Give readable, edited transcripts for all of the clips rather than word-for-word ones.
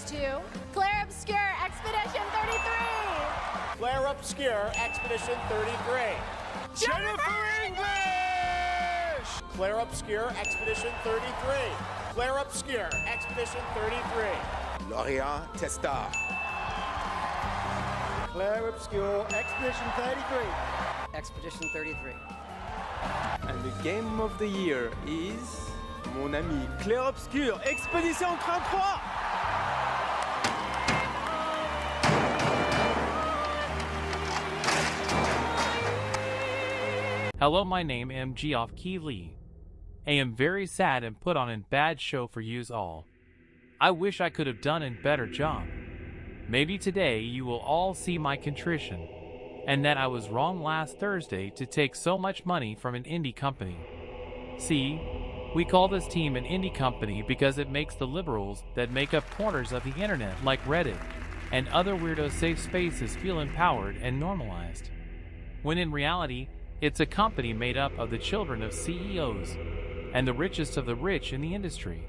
goes to Claire Obscure Expedition 33. Claire Obscure Expedition 33. Jennifer English! Claire Obscure Expedition 33. Claire Obscure Expedition 33. L'Orient Testa. Claire Obscure Expedition 33. Expedition 33. And the game of the year is mon ami Claire Obscure Expedition 33. Hello, my name am Geoff Key Lee. I am very sad and put on a bad show for yous all. I wish I could have done a better job. Maybe today you will all see my contrition, and that I was wrong last Thursday to take so much money from an indie company. See, we call this team an indie company because it makes the liberals that make up corners of the internet like Reddit and other weirdo safe spaces feel empowered and normalized. When in reality, it's a company made up of the children of CEOs and the richest of the rich in the industry.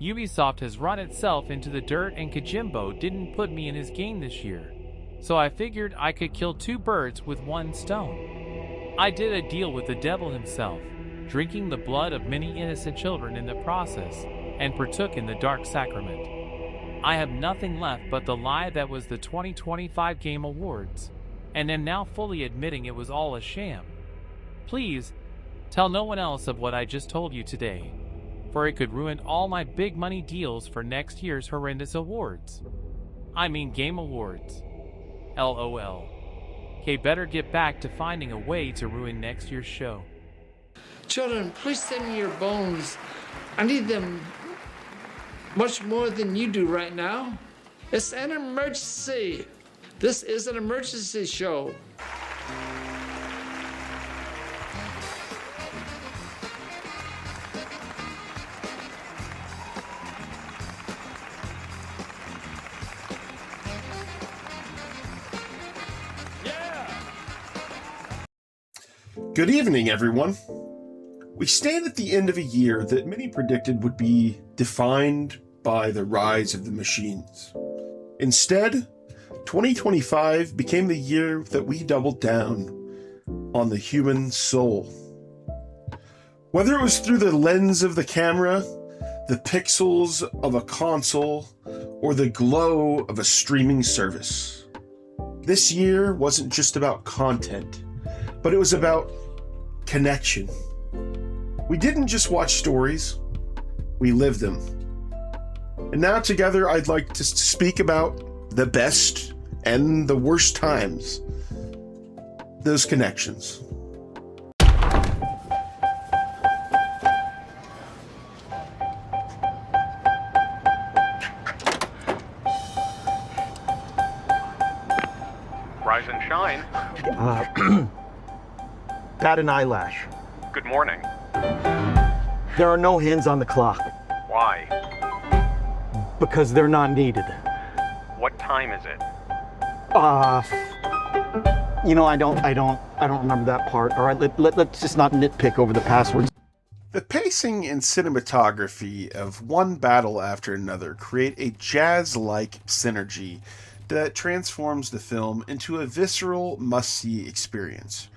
Ubisoft has run itself into the dirt, and Kojimbo didn't put me in his game this year, so I figured I could kill two birds with one stone. I did a deal with the devil himself, drinking the blood of many innocent children in the process, and partook in the dark sacrament. I have nothing left but the lie that was the 2025 Game Awards, and am now fully admitting it was all a sham. Please, tell no one else of what I just told you today, for it could ruin all my big money deals for next year's horrendous awards. I mean Game Awards. LOL. Okay, better get back to finding a way to ruin next year's show. Children, please send me your bones. I need them much more than you do right now. It's an emergency. This is an emergency show. Good evening, everyone. We stand at the end of a year that many predicted would be defined by the rise of the machines. Instead, 2025 became the year that we doubled down on the human soul. Whether it was through the lens of the camera, the pixels of a console, or the glow of a streaming service, this year wasn't just about content, but it was about connection. We didn't just watch stories, we lived them. And now together I'd like to speak about the best and the worst times, those connections. Rise and shine. Bat an eyelash. Good morning. There are no hands on the clock Why? because they're not needed. What time is it? I don't remember that part. All right, let's just not nitpick over the passwords. The pacing and cinematography of one battle after another create a jazz-like synergy that transforms the film into a visceral, must-see experience.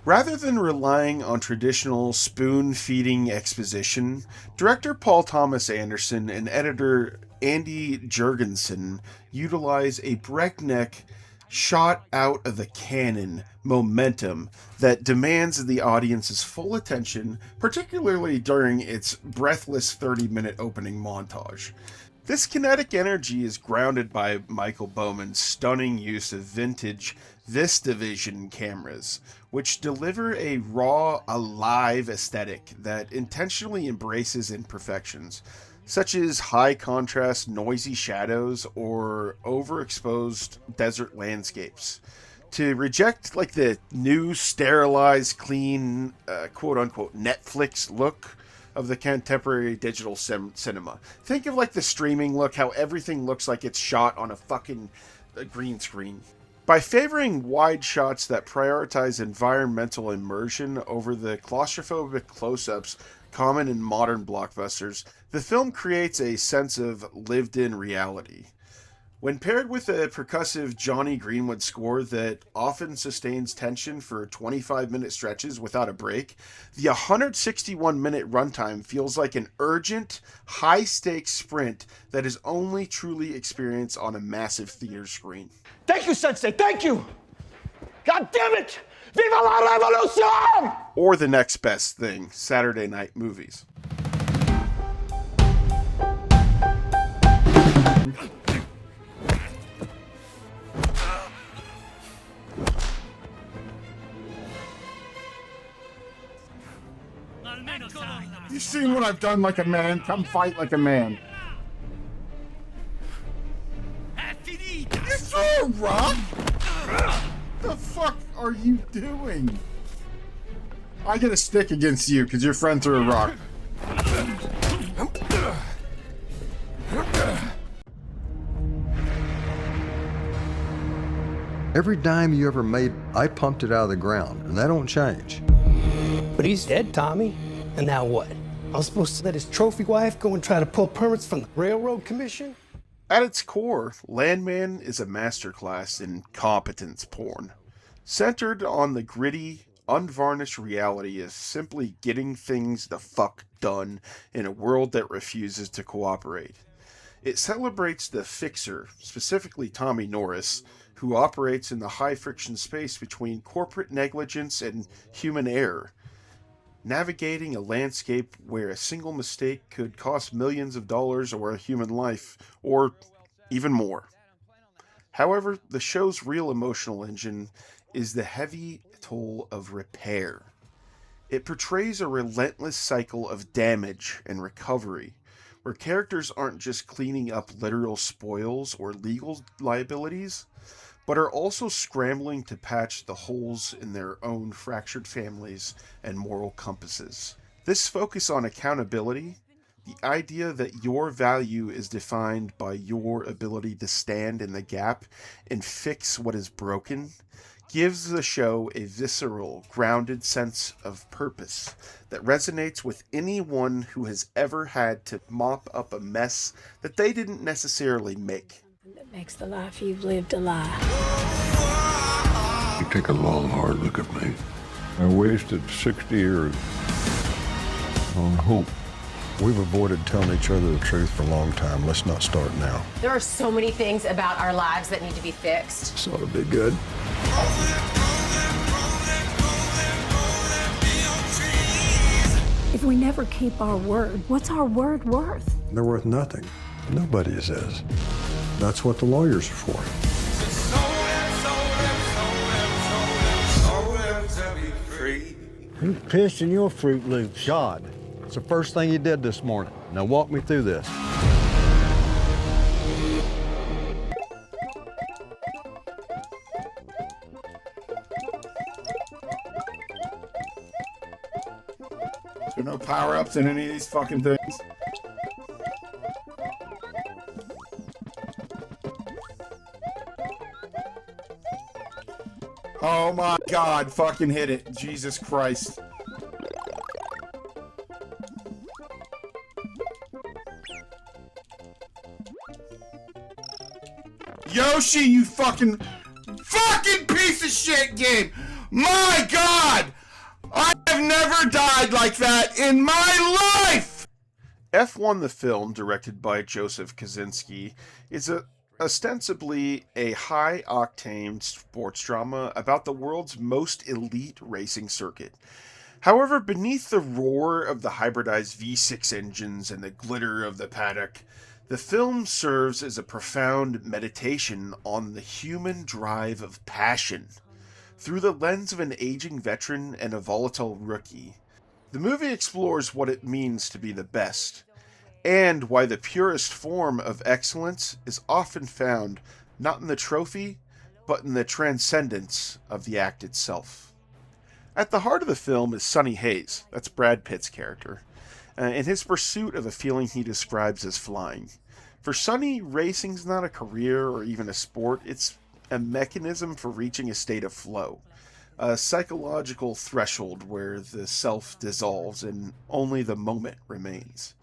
Rather than relying on traditional spoon-feeding exposition, director Paul Thomas Anderson and editor Andy Jurgensen utilize a breakneck, shot-out-of-the-cannon momentum that demands the audience's full attention, particularly during its breathless 30-minute opening montage. This kinetic energy is grounded by Michael Bowman's stunning use of vintage VistaVision cameras, which deliver a raw, alive aesthetic that intentionally embraces imperfections, such as high-contrast, noisy shadows or overexposed desert landscapes. To reject the new, sterilized, clean, quote-unquote Netflix look of the contemporary digital cinema. Think of the streaming look, how everything looks like it's shot on a fucking green screen. By favoring wide shots that prioritize environmental immersion over the claustrophobic close-ups common in modern blockbusters, the film creates a sense of lived-in reality. When paired with a percussive Johnny Greenwood score that often sustains tension for 25-minute stretches without a break, the 161-minute runtime feels like an urgent, high-stakes sprint that is only truly experienced on a massive theater screen. Thank you, Sensei. Thank you. God damn it! Viva la revolution! Or the next best thing, Saturday night movies. You seen what I've done like a man? Come fight like a man. You threw a rock? The fuck are you doing? I get a stick against you because your friend threw a rock. Every dime you ever made, I pumped it out of the ground, and that don't change. But he's dead, Tommy. And now what? I was supposed to let his trophy wife go and try to pull permits from the Railroad Commission? At its core, Landman is a masterclass in competence porn, centered on the gritty, unvarnished reality of simply getting things the fuck done in a world that refuses to cooperate. It celebrates the fixer, specifically Tommy Norris, who operates in the high-friction space between corporate negligence and human error, navigating a landscape where a single mistake could cost millions of dollars or a human life, or even more. However, the show's real emotional engine is the heavy toll of repair. It portrays a relentless cycle of damage and recovery, where characters aren't just cleaning up literal spoils or legal liabilities, but are also scrambling to patch the holes in their own fractured families and moral compasses. This focus on accountability, the idea that your value is defined by your ability to stand in the gap and fix what is broken, gives the show a visceral, grounded sense of purpose that resonates with anyone who has ever had to mop up a mess that they didn't necessarily make. That makes the life you've lived a lie. You take a long, hard look at me. I wasted 60 years on hope. We've avoided telling each other the truth for a long time. Let's not start now. There are so many things about our lives that need to be fixed. This ought to be good. If we never keep our word, what's our word worth? They're worth nothing. Nobody is. That's what the lawyers are for. Who pissed in your Fruit Loops? God, it's the first thing he did this morning. Now walk me through this. There are no power-ups in any of these fucking things. Oh my God, fucking hit it. Jesus Christ. Yoshi, you fucking piece of shit game. My God, I have never died like that in my life. F1 the film, directed by Joseph Kosinski, is ostensibly a high-octane sports drama about the world's most elite racing circuit. However, beneath the roar of the hybridized V6 engines and the glitter of the paddock, the film serves as a profound meditation on the human drive of passion. Through the lens of an aging veteran and a volatile rookie, the movie explores what it means to be the best, and why the purest form of excellence is often found not in the trophy, but in the transcendence of the act itself. At the heart of the film is Sonny Hayes, that's Brad Pitt's character, in his pursuit of a feeling he describes as flying. For Sonny, racing's not a career or even a sport, it's a mechanism for reaching a state of flow, a psychological threshold where the self dissolves and only the moment remains.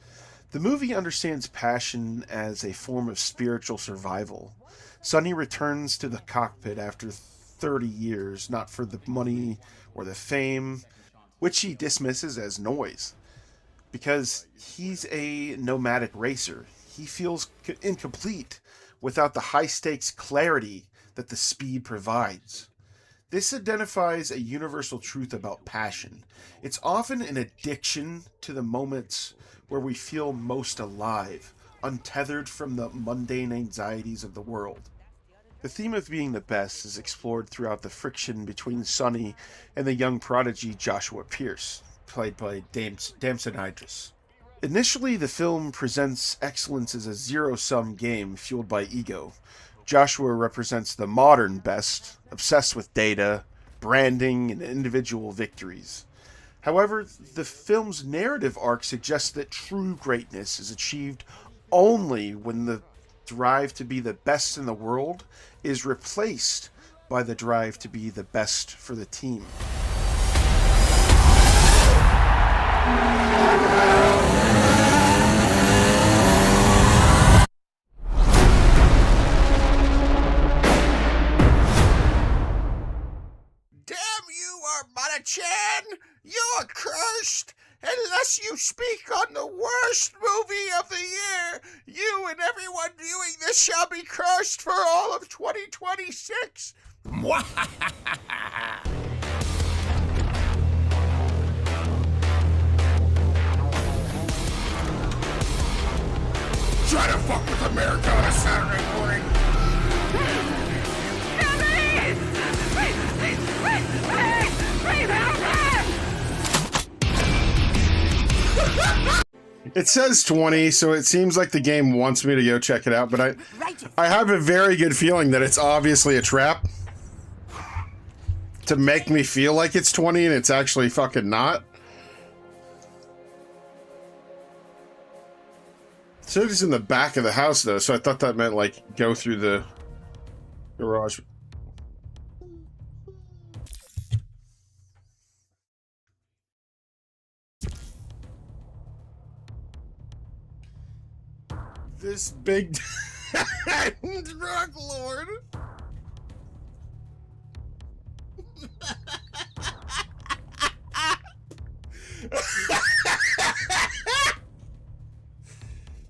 The movie understands passion as a form of spiritual survival. Sonny returns to the cockpit after 30 years, not for the money or the fame, which he dismisses as noise. Because he's a nomadic racer, he feels incomplete without the high-stakes clarity that the speed provides. This identifies a universal truth about passion. It's often an addiction to the moments where we feel most alive, untethered from the mundane anxieties of the world. The theme of being the best is explored throughout the friction between Sonny and the young prodigy Joshua Pierce, played by Damson Idris. Initially, the film presents excellence as a zero-sum game fueled by ego. Joshua represents the modern best, obsessed with data, branding, and individual victories. However, the film's narrative arc suggests that true greatness is achieved only when the drive to be the best in the world is replaced by the drive to be the best for the team. Damn you, Armada-chan! You're cursed! Unless you speak on the worst movie of the year, you and everyone viewing this shall be cursed for all of 2026! Try to fuck with America on a Saturday morning! It says 20, so it seems like the game wants me to go check it out, but I have a very good feeling that it's obviously a trap to make me feel like it's 20 and it's actually fucking not. It said it's in the back of the house though, so I thought that meant like go through the garage. This big drug lord.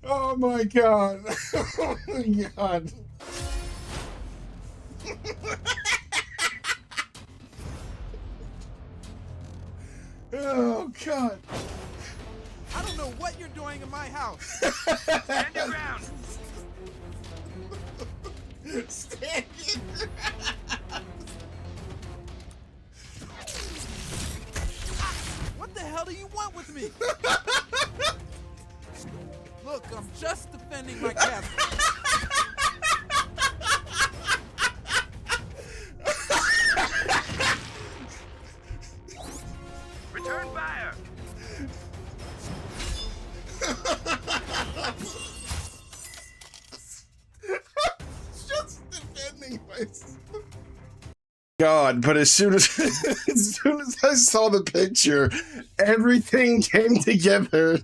Oh my god. Oh my god. Oh god. I don't know what you're doing in my house. Stand your ground. Stand your ground. What the hell do you want with me? Look, I'm just defending my castle. Return fire. Just defending myself. God, but as soon as I saw the picture, everything came together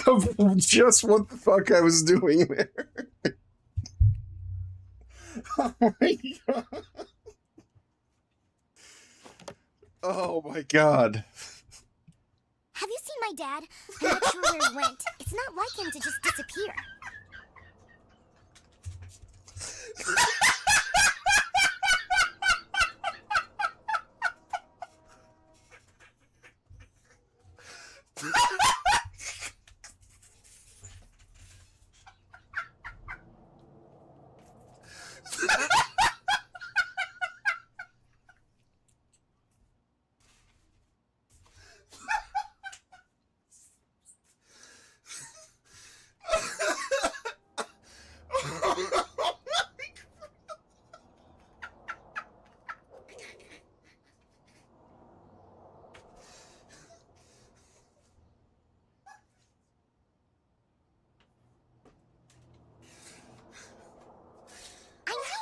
of just what the fuck I was doing there. Oh my god. Oh my god. Have you seen my dad? I'm not sure where he went. It's not like him to just disappear.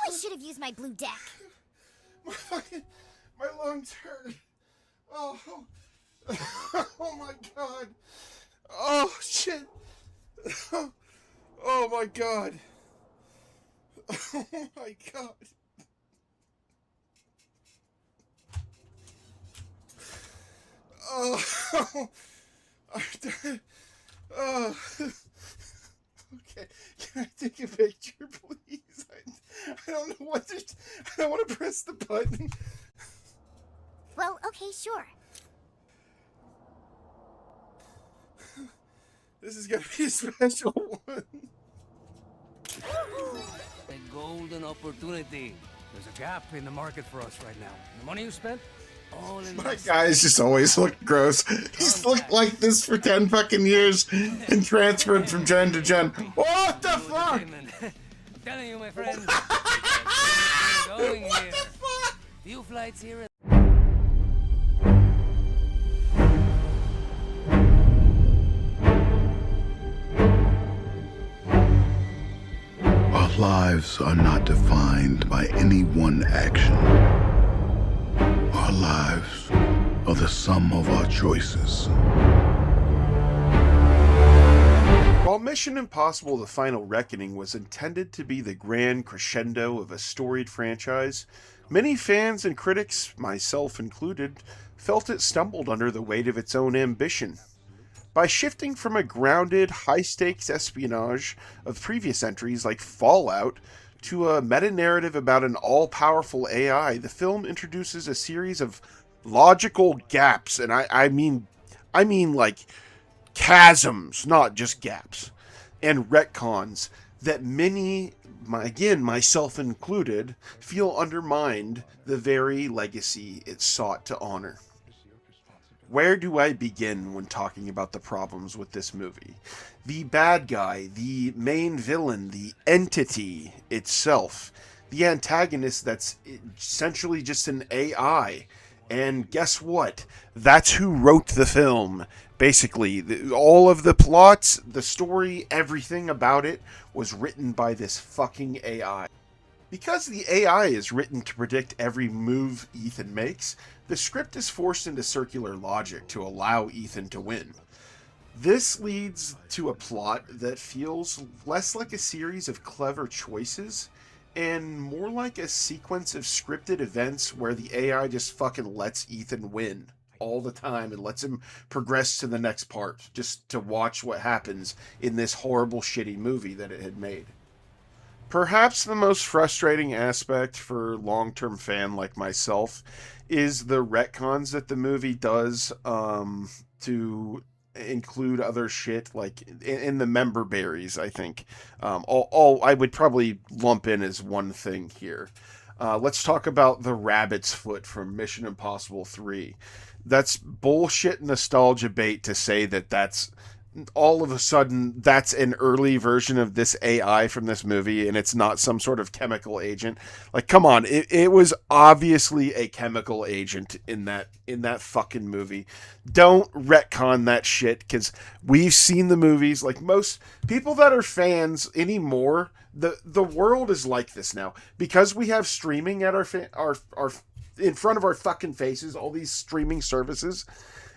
I should have used my blue deck. My lungs hurt. Oh. Oh my god. Oh shit. Oh my god. Oh my god. Oh. Oh. Okay. Can I take a picture, please? I don't know what to... I don't want to press the button. Well, okay, sure. This is gonna be a special one. A golden opportunity. There's a gap in the market for us right now. The money you spent, all in My guys just always look gross. He's looked like this for 10 fucking years and transferred from gen to gen. What the fuck? I'm telling you, my friend. Going here. Few flights here. Our lives are not defined by any one action. Our lives are the sum of our choices. While Mission Impossible: The Final Reckoning was intended to be the grand crescendo of a storied franchise, many fans and critics, myself included, felt it stumbled under the weight of its own ambition. By shifting from a grounded, high-stakes espionage of previous entries like Fallout to a meta-narrative about an all-powerful AI, the film introduces a series of logical gaps, and I mean like chasms, not just gaps, and retcons that many, again, myself included, feel undermined the very legacy it sought to honor. Where do I begin when talking about the problems with this movie? The bad guy, the main villain, the entity itself, the antagonist that's essentially just an AI. And guess what? That's who wrote the film. Basically, all of the plots, the story, everything about it was written by this fucking AI. Because the AI is written to predict every move Ethan makes, the script is forced into circular logic to allow Ethan to win. This leads to a plot that feels less like a series of clever choices and more like a sequence of scripted events where the AI just fucking lets Ethan win all the time and lets him progress to the next part just to watch what happens in this horrible, shitty movie that it had made. Perhaps the most frustrating aspect for a long-term fan like myself is the retcons that the movie does to include other shit, like in the member berries, I think. All I would probably lump in as one thing here. Let's talk about the rabbit's foot from Mission Impossible 3. That's bullshit nostalgia bait to say that that's all of a sudden that's an early version of this AI from this movie and it's not some sort of chemical agent. Like, come on, it was obviously a chemical agent in that fucking movie. Don't retcon that shit, because we've seen the movies. Like, most people that are fans anymore, the world is like this now because we have streaming at our in front of our fucking faces, all these streaming services.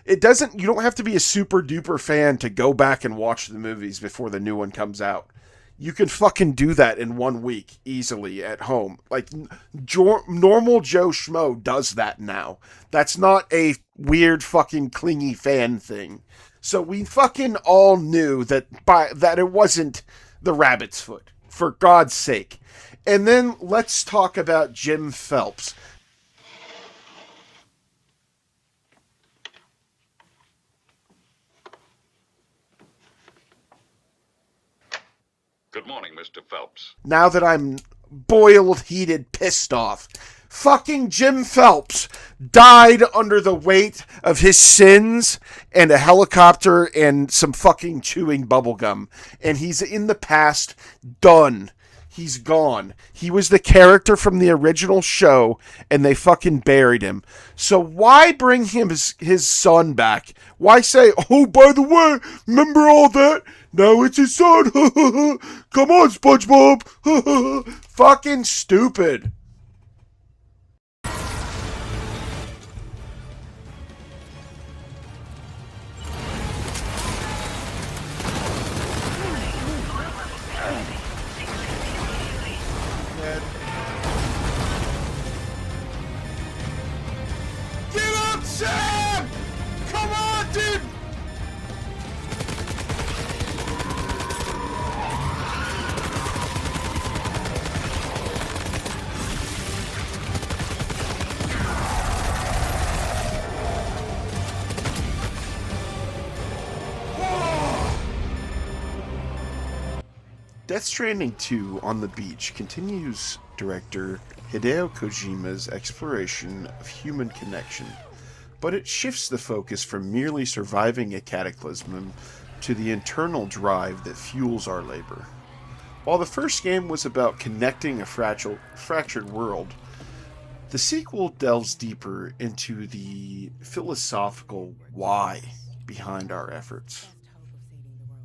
You don't have to be a super duper fan to go back and watch the movies before the new one comes out. You can fucking do that in 1 week easily at home. Like, normal Joe Schmo does that now. That's not a weird fucking clingy fan thing. So we fucking all knew that it wasn't the rabbit's foot, for God's sake. And then let's talk about Jim Phelps. Good morning, Mr. Phelps. Now that I'm boiled, heated, pissed off. Fucking Jim Phelps died under the weight of his sins and a helicopter and some fucking chewing bubblegum. And he's in the past, done. He's gone. He was the character from the original show, and they fucking buried him. So why bring his son back? Why say, oh, by the way, remember all that? Now it's his son. Come on, SpongeBob. Fucking stupid. Death Stranding 2 on the Beach continues director Hideo Kojima's exploration of human connection, but it shifts the focus from merely surviving a cataclysm to the internal drive that fuels our labor. While the first game was about connecting a fractured world, the sequel delves deeper into the philosophical why behind our efforts.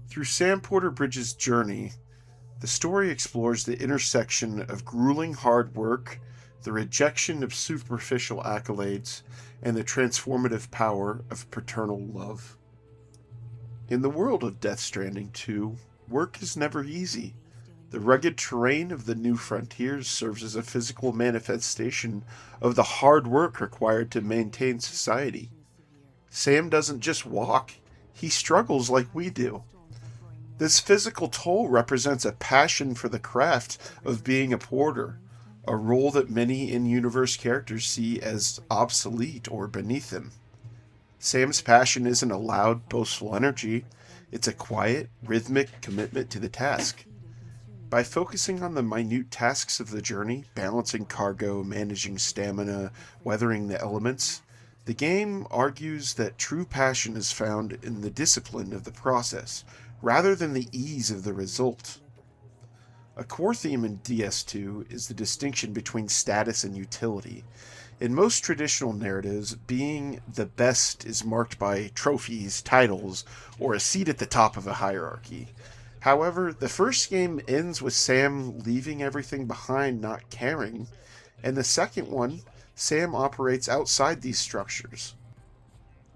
Through Sam Porter Bridges' journey, the story explores the intersection of grueling hard work, the rejection of superficial accolades, and the transformative power of paternal love. In the world of Death Stranding 2, work is never easy. The rugged terrain of the new frontiers serves as a physical manifestation of the hard work required to maintain society. Sam doesn't just walk, he struggles like we do. This physical toll represents a passion for the craft of being a porter, a role that many in-universe characters see as obsolete or beneath them. Sam's passion isn't a loud, boastful energy, it's a quiet, rhythmic commitment to the task. By focusing on the minute tasks of the journey, balancing cargo, managing stamina, weathering the elements, the game argues that true passion is found in the discipline of the process, rather than the ease of the result. A core theme in DS2 is the distinction between status and utility. In most traditional narratives, being the best is marked by trophies, titles, or a seat at the top of a hierarchy. However, the first game ends with Sam leaving everything behind, not caring, and the second one, Sam operates outside these structures.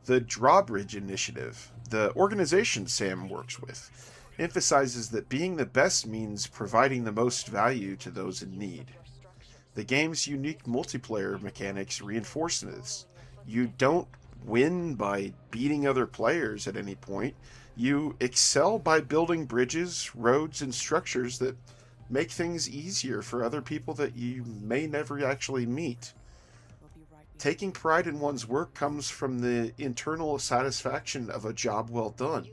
The Drawbridge Initiative, the organization Sam works with, emphasizes that being the best means providing the most value to those in need. The game's unique multiplayer mechanics reinforce this. You don't win by beating other players at any point. You excel by building bridges, roads, and structures that make things easier for other people that you may never actually meet. Taking pride in one's work comes from the internal satisfaction of a job well done.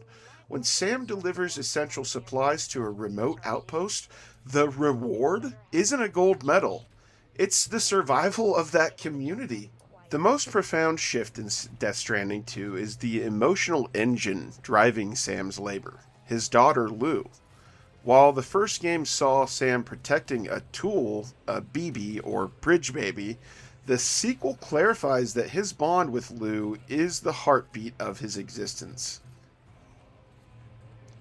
When Sam delivers essential supplies to a remote outpost, the reward isn't a gold medal. It's the survival of that community. The most profound shift in Death Stranding 2 is the emotional engine driving Sam's labor, his daughter Lou. While the first game saw Sam protecting a tool, a BB or bridge baby, the sequel clarifies that his bond with Lou is the heartbeat of his existence.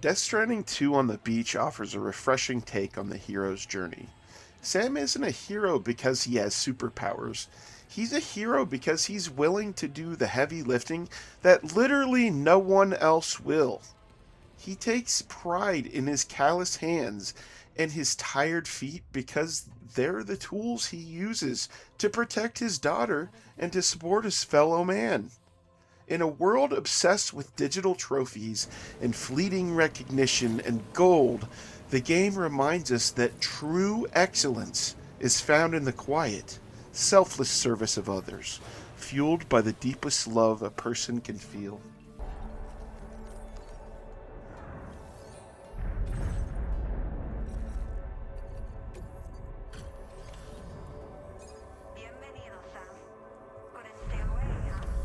Death Stranding 2 on the Beach offers a refreshing take on the hero's journey. Sam isn't a hero because he has superpowers. He's a hero because he's willing to do the heavy lifting that literally no one else will. He takes pride in his callous hands and his tired feet because they're the tools he uses to protect his daughter and to support his fellow man. In a world obsessed with digital trophies and fleeting recognition and gold, the game reminds us that true excellence is found in the quiet, selfless service of others, fueled by the deepest love a person can feel.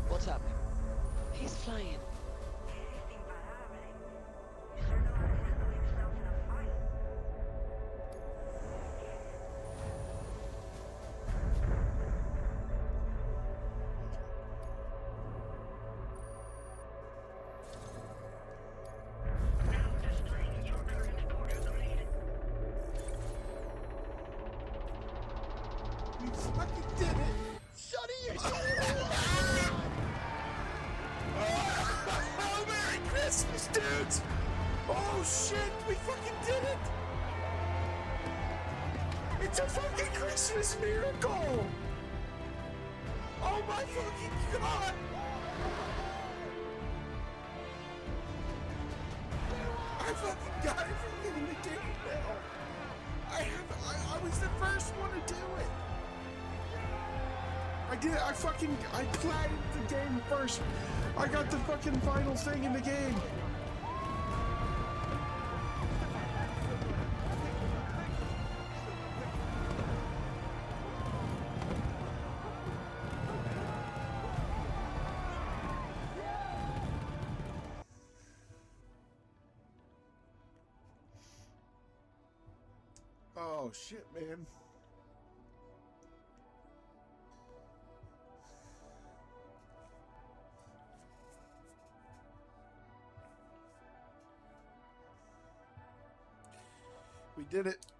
What's happening? He's flying. We fucking did it! Sonny, you did it! Oh, Merry Christmas, dudes! Oh shit, we fucking did it! It's a fucking Christmas miracle! Oh my fucking god! I fucking got it from the game now! I was the first one to do it! I played the game first. I got the fucking final thing in the game. Oh shit, man. We did it.